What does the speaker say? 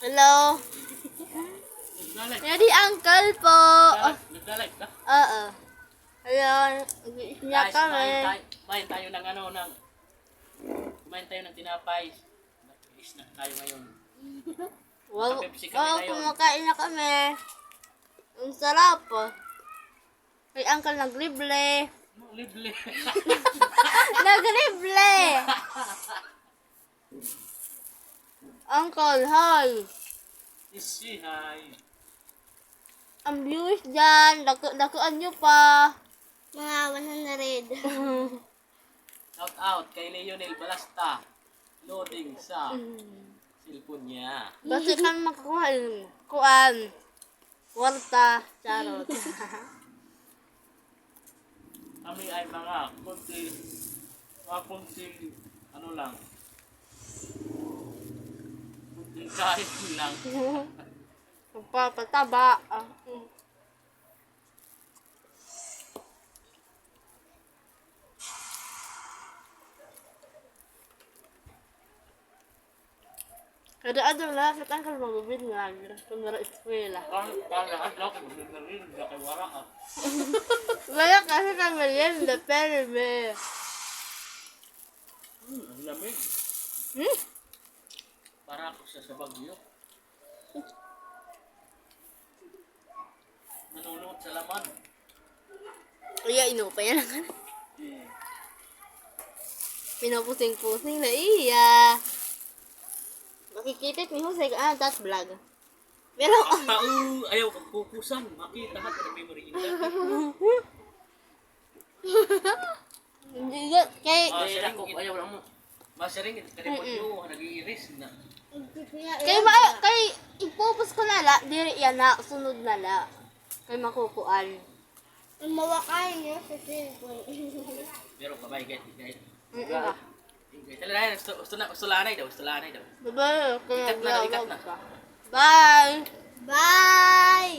Hello? Jadi uncle po. Nagla-live ka? Oo. Hello? Iyak Guys, kami. kumain tayo ng kumain tayo ng tinapay. Snack tayo ngayon. Wow, Pepsi kami ngayon. kumakain na kami. Ang sarap po. Kay uncle naglible. Libre. Naglible! Uncle, hi! Isi, hi. Ang viewers dyan, dakuan nyo pa. Mga 100. Shout out kay Leonel Balasta. Loading sa cellphone niya. Basta kami makakuha ng kuan. Kwarta, charot. Kami ay mga kunti, ano lang. Kunting kain lang. Magpapataba. Kada adlaw lang kita kan magbibid nga kung mara eskwela. Kaya adlaw kay magdalin na kay wara ah. Wala kasi kang merienda pero me. Ang lamig. Para ako sa Bagyo. Nanonood sa laman. Iya inupa yan lang. Pinapusing-pusing na iya. Makikita ni Jose tas vlog. Pero Ayaw kang pupusan. Makita ka na may merienda. hindi nga kay Masering ko ayaw lang mo. Masering ka rin mo nag-iiris na. kay ipupus ko na la diri yan na sunod na la. Kay makukuan. Mawakain niya sa cellphone. Pero kabay guys. Mm. Talaga ustulanay daw. Bye-bye. Ikat na. Bye. Bye.